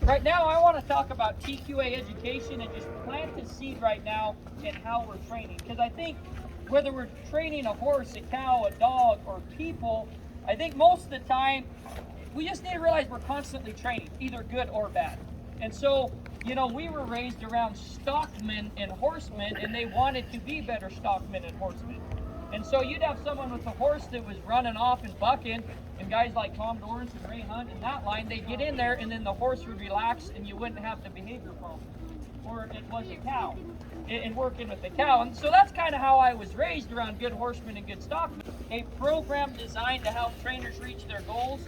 Right now, I want to talk about TQA education and just plant the seed right now in how we're training. Because I think whether we're training a horse, a cow, a dog, or people, I think most of the time we just need to realize we're constantly training, either good or bad. And so, you know, we were raised around stockmen and horsemen, and they wanted to be better stockmen and horsemen. And so you'd have someone with a horse that was running off and bucking, and guys like Tom Dorrance and Ray Hunt and that line, they'd get in there and then the horse would relax and you wouldn't have the behavior problem. Or it was a cow, and working with the cow. And so that's kind of how I was raised, around good horsemen and good stockmen. A program designed to help trainers reach their goals.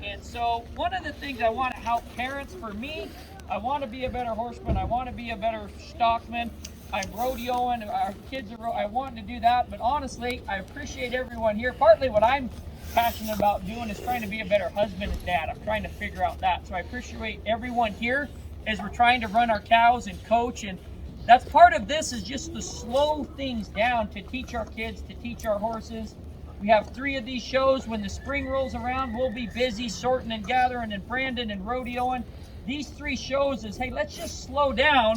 And so one of the things I want to help parents, for me, I want to be a better horseman, I want to be a better stockman. I'm rodeoing, our kids are, I want to do that, but honestly, I appreciate everyone here. Partly what I'm passionate about doing is trying to be a better husband and dad. I'm trying to figure out that. So I appreciate everyone here as we're trying to run our cows and coach. And that's part of this, is just to slow things down, to teach our kids, to teach our horses. We have 3 of these shows. When the spring rolls around, we'll be busy sorting and gathering and branding and rodeoing. These 3 shows is, hey, let's just slow down.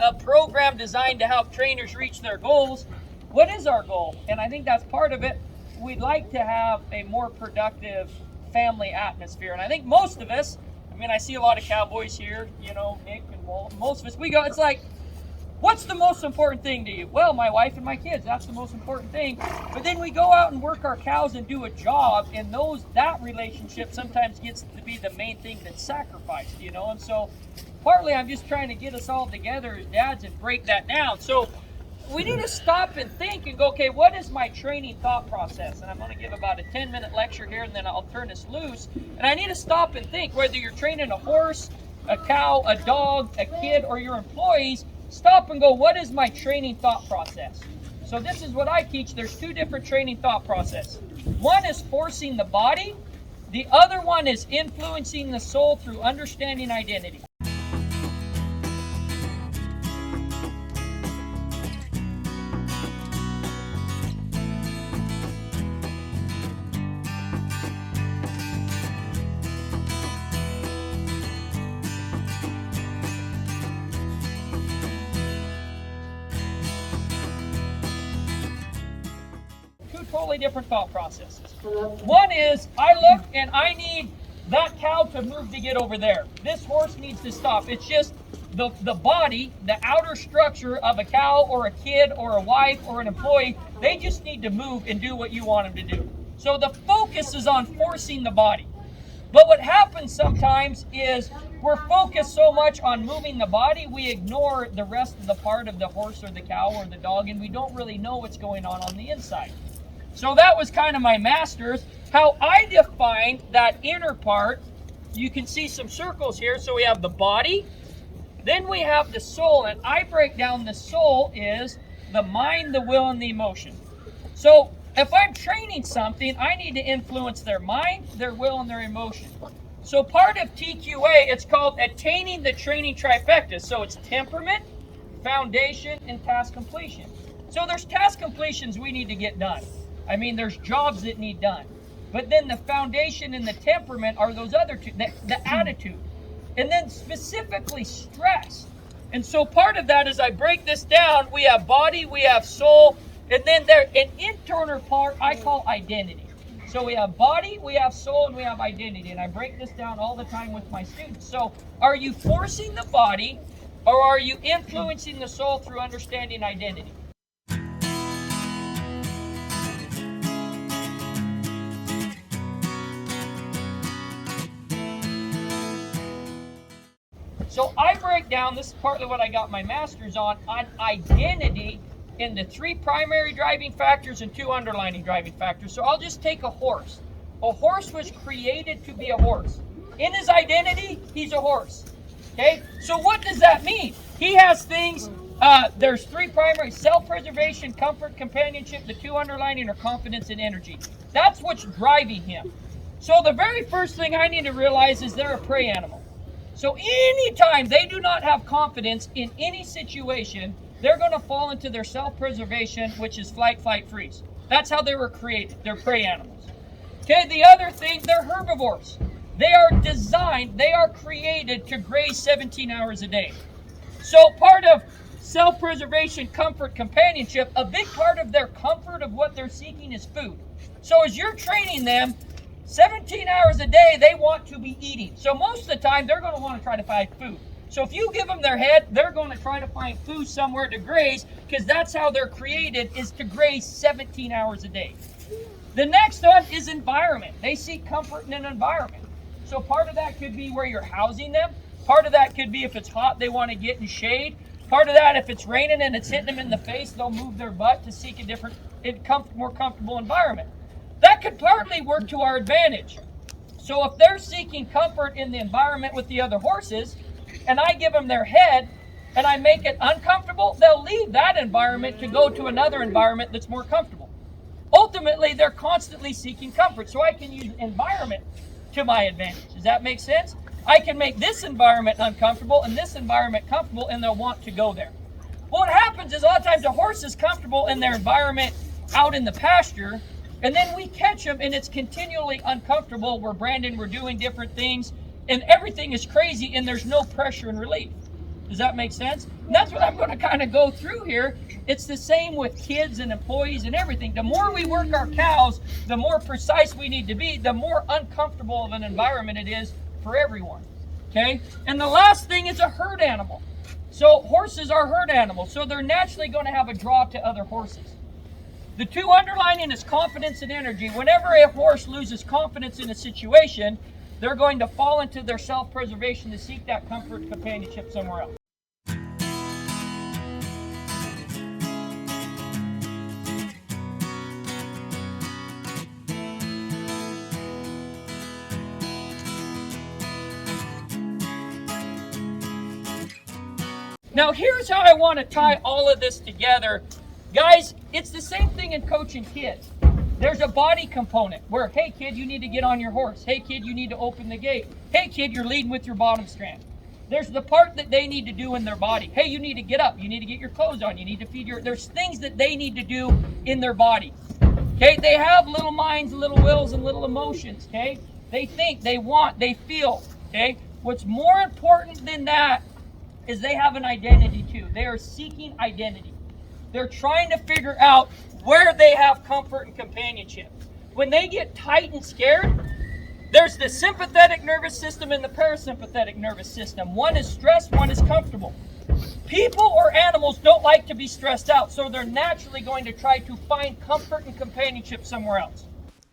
A program designed to help trainers reach their goals. What is our goal? And I think that's part of it. We'd like to have a more productive family atmosphere. And I think most of us, I mean, I see a lot of cowboys here, you know, Nick and Walt, most of us, we go, it's like, what's the most important thing to you? Well, my wife and my kids, that's the most important thing. But then we go out and work our cows and do a job, and that relationship sometimes gets to be the main thing that's sacrificed, you know. And so partly I'm just trying to get us all together as dads and break that down. So we need to stop and think and go, okay, what is my training thought process? And I'm going to give about a 10-minute lecture here, and then I'll turn this loose. And I need to stop and think, whether you're training a horse, a cow, a dog, a kid, or your employees, stop and go, what is my training thought process? So this is what I teach. There's 2 different training thought processes. One is forcing the body. The other one is influencing the soul through understanding identity. Totally different thought processes. One is, I look and I need that cow to move to get over there. This horse needs to stop. It's just the body, the outer structure of a cow or a kid or a wife or an employee, they just need to move and do what you want them to do. So the focus is on forcing the body. But what happens sometimes is we're focused so much on moving the body, we ignore the rest of the part of the horse or the cow or the dog, and we don't really know what's going on the inside. So that was kind of my master's. How I defined that inner part, you can see some circles here. So we have the body, then we have the soul, and I break down the soul is the mind, the will, and the emotion. So if I'm training something, I need to influence their mind, their will, and their emotion. So part of TQA, it's called attaining the training trifecta. So it's temperament, foundation, and task completion. So there's task completions we need to get done. I mean, there's jobs that need done. But then the foundation and the temperament are those other 2, the attitude. And then specifically stress. And so part of that is, I break this down, we have body, we have soul, and then there's an internal part I call identity. So we have body, we have soul, and we have identity. And I break this down all the time with my students. So are you forcing the body, or are you influencing the soul through understanding identity? So I break down, this is partly what I got my master's on identity into 3 primary driving factors and 2 underlying driving factors. So I'll just take a horse. A horse was created to be a horse. In his identity, he's a horse. Okay? So what does that mean? He has things, there's 3 primary: self-preservation, comfort, companionship. The 2 underlying are confidence and energy. That's what's driving him. So the very first thing I need to realize is they're a prey animal. So anytime they do not have confidence in any situation, they're going to fall into their self-preservation, which is flight, flight, freeze. That's how they were created. They're prey animals. Okay, the other thing, they're herbivores. They are designed, they are created to graze 17 hours a day. So part of self-preservation, comfort, companionship, a big part of their comfort of what they're seeking is food. So as you're training them, 17 hours a day, they want to be eating. So most of the time, they're going to want to try to find food. So if you give them their head, they're going to try to find food somewhere to graze, because that's how they're created, is to graze 17 hours a day. The next one is environment. They seek comfort in an environment. So part of that could be where you're housing them. Part of that could be if it's hot, they want to get in shade. Part of that, if it's raining and it's hitting them in the face, they'll move their butt to seek a different, more comfortable environment. That could partly work to our advantage. So if they're seeking comfort in the environment with the other horses, and I give them their head, and I make it uncomfortable, they'll leave that environment to go to another environment that's more comfortable. Ultimately, they're constantly seeking comfort, so I can use environment to my advantage. Does that make sense? I can make this environment uncomfortable and this environment comfortable, and they'll want to go there. What happens is a lot of times a horse is comfortable in their environment out in the pasture, and then we catch them and it's continually uncomfortable. We're branding, we're doing different things, and everything is crazy and there's no pressure and relief. Does that make sense? And that's what I'm going to kind of go through here. It's the same with kids and employees and everything. The more we work our cows, the more precise we need to be, the more uncomfortable of an environment it is for everyone. Okay? And the last thing is a herd animal. So horses are herd animals, so they're naturally going to have a draw to other horses. The two underlining is confidence and energy. Whenever a horse loses confidence in a situation, they're going to fall into their self-preservation to seek that comfort and companionship somewhere else. Now here's how I want to tie all of this together. Guys, it's the same thing in coaching kids. There's a body component where, hey kid, you need to get on your horse. Hey kid, you need to open the gate. Hey kid, you're leading with your bottom strand. There's the part that they need to do in their body. Hey, you need to get up. You need to get your clothes on. You need to feed there's things that they need to do in their body. Okay, they have little minds, little wills, and little emotions. Okay, they think, they want, they feel. Okay, what's more important than that is they have an identity too. They are seeking identity. They're trying to figure out where they have comfort and companionship. When they get tight and scared, there's the sympathetic nervous system and the parasympathetic nervous system. One is stressed, one is comfortable. People or animals don't like to be stressed out, so they're naturally going to try to find comfort and companionship somewhere else.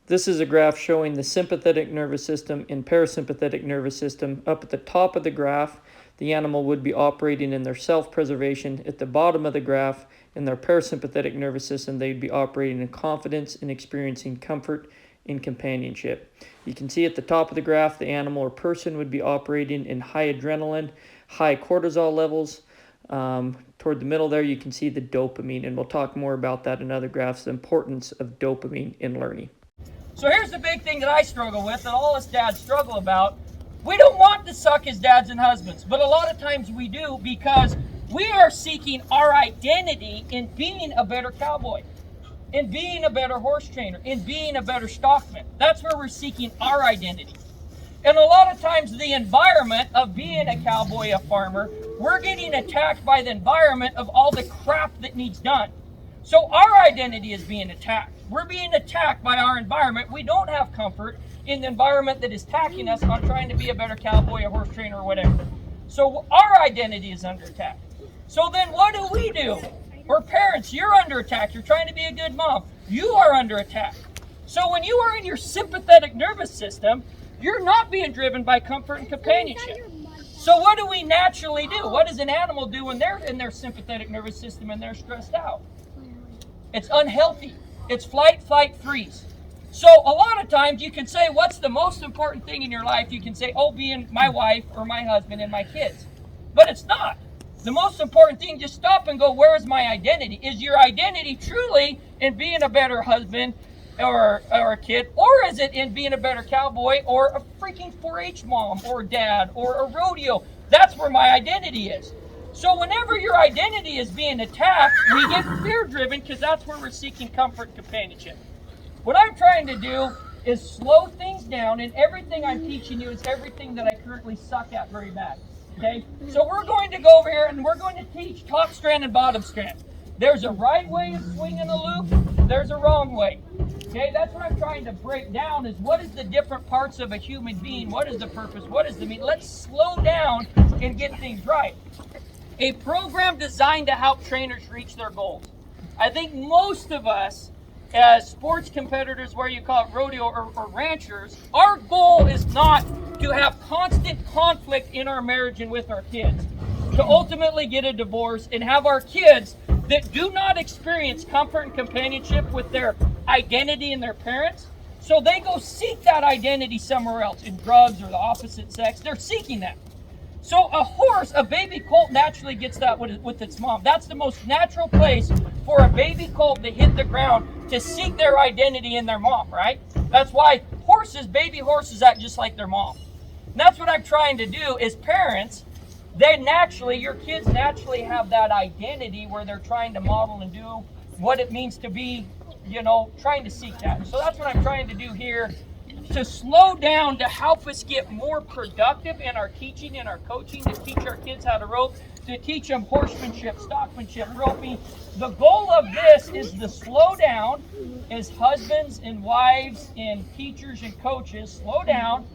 This is a graph showing the sympathetic nervous system and parasympathetic nervous system. Up at the top of the graph, the animal would be operating in their self-preservation. At the bottom of the graph, in their parasympathetic nervous system, they'd be operating in confidence and experiencing comfort and companionship. You can see at the top of the graph, the animal or person would be operating in high adrenaline, high cortisol levels. Toward the middle there, you can see the dopamine, and we'll talk more about that in other graphs, the importance of dopamine in learning. So here's the big thing that I struggle with, that all us dads struggle about. We don't want to suck as dads and husbands, but a lot of times we do, because we are seeking our identity in being a better cowboy, in being a better horse trainer, in being a better stockman. That's where we're seeking our identity. And a lot of times the environment of being a cowboy, a farmer, we're getting attacked by the environment of all the crap that needs done. So our identity is being attacked. We're being attacked by our environment. We don't have comfort in the environment that is attacking us on trying to be a better cowboy, a horse trainer, or whatever. So our identity is under attack. So then what do? Or parents, you're under attack. You're trying to be a good mom. You are under attack. So when you are in your sympathetic nervous system, you're not being driven by comfort and companionship. So what do we naturally do? What does an animal do when they're in their sympathetic nervous system and they're stressed out? It's unhealthy. It's flight, freeze. So a lot of times you can say, what's the most important thing in your life? You can say, oh, being my wife or my husband and my kids. But it's not. The most important thing, just stop and go, where is my identity? Is your identity truly in being a better husband or a kid? Or is it in being a better cowboy or a freaking 4-H mom or dad or a rodeo? That's where my identity is. So whenever your identity is being attacked, we get fear-driven, because that's where we're seeking comfort and companionship. What I'm trying to do is slow things down, and everything I'm teaching you is everything that I currently suck at very bad. Okay? So we're going to go over here and we're going to teach top strand and bottom strand. There's a right way of swinging a loop, there's a wrong way. Okay, that's what I'm trying to break down is what is the different parts of a human being, what is the purpose, what is the meaning. Let's slow down and get things right. A program designed to help trainers reach their goals. I think most of us as sports competitors, where you call it rodeo or ranchers, our goal is not to have constant conflict in our marriage and with our kids, to ultimately get a divorce and have our kids that do not experience comfort and companionship with their identity and their parents, so they go seek that identity somewhere else, in drugs or the opposite sex. They're seeking that. So a horse, a baby colt, naturally gets that with its mom. That's the most natural place for a baby colt to hit the ground to seek their identity in their mom, right? That's why horses, baby horses, act just like their mom. And that's what I'm trying to do is parents, your kids naturally have that identity where they're trying to model and do what it means to be, trying to seek that. And so that's what I'm trying to do here, to slow down, to help us get more productive in our teaching and our coaching, to teach our kids how to rope, to teach them horsemanship, stockmanship, roping. The goal of this is to slow down as husbands and wives and teachers and coaches. Slow down.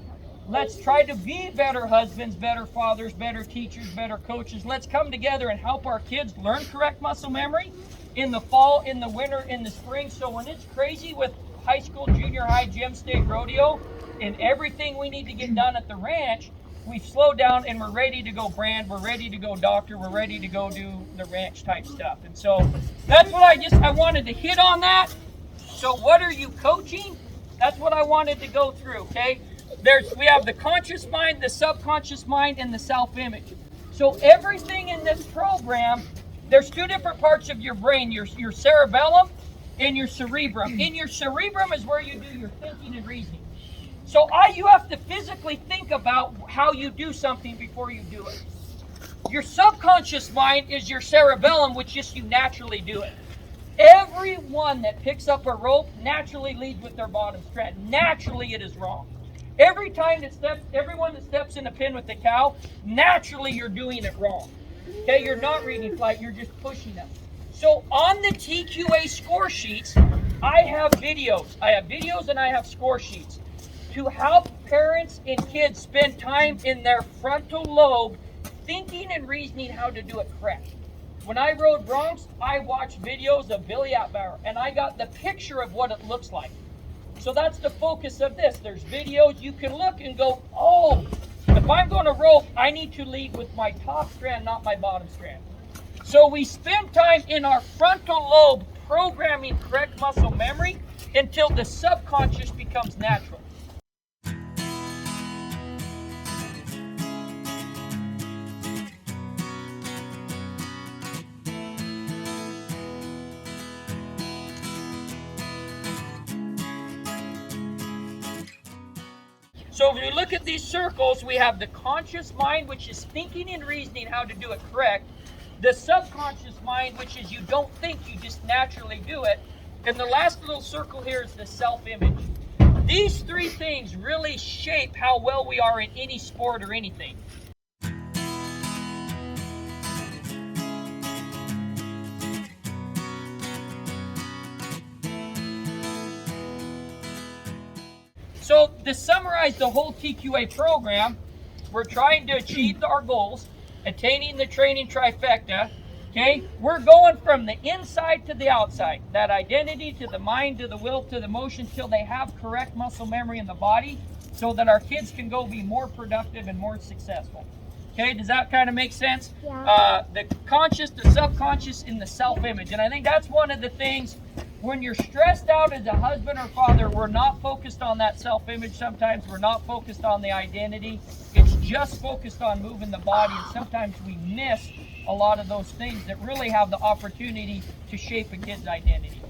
Let's try to be better husbands, better fathers, better teachers, better coaches. Let's come together and help our kids learn correct muscle memory in the fall, in the winter, in the spring. So when it's crazy with high school, junior high, gym, state, rodeo, and everything we need to get done at the ranch, we've slowed down and we're ready to go brand, we're ready to go doctor, we're ready to go do the ranch type stuff. And so that's what I wanted to hit on that. So what are you coaching? That's what I wanted to go through, okay? We have the conscious mind, the subconscious mind, and the self-image. So everything in this program, there's two different parts of your brain, your cerebellum and your cerebrum. In your cerebrum is where you do your thinking and reasoning. So you have to physically think about how you do something before you do it. Your subconscious mind is your cerebellum, which just you naturally do it. Everyone that picks up a rope naturally leads with their bottom strand. Naturally, it is wrong. Everyone that steps in a pen with the cow, naturally you're doing it wrong. Okay, you're not reading flight, you're just pushing them. So on the TQA score sheets, I have videos. And I have score sheets to help parents and kids spend time in their frontal lobe thinking and reasoning how to do it correct. When I rode broncs, I watched videos of Billy Atbauer, and I got the picture of what it looks like. So that's the focus of this. There's videos you can look and go, oh, if I'm going to rope, I need to lead with my top strand, not my bottom strand. So we spend time in our frontal lobe programming correct muscle memory until the subconscious becomes natural. So if you look at these circles, we have the conscious mind, which is thinking and reasoning how to do it correct. The subconscious mind, which is you don't think, you just naturally do it. And the last little circle here is the self-image. These three things really shape how well we are in any sport or anything. So to summarize the whole TQA program, we're trying to achieve our goals, attaining the training trifecta. Okay, we're going from the inside to the outside, that identity to the mind to the will to the motion, till they have correct muscle memory in the body, so that our kids can go be more productive and more successful. Okay, does that kind of make sense? Yeah. The conscious, the subconscious, and the self-image. And I think that's one of the things, when you're stressed out as a husband or father, we're not focused on that self-image sometimes. We're not focused on the identity. It's just focused on moving the body, and sometimes we miss a lot of those things that really have the opportunity to shape a kid's identity.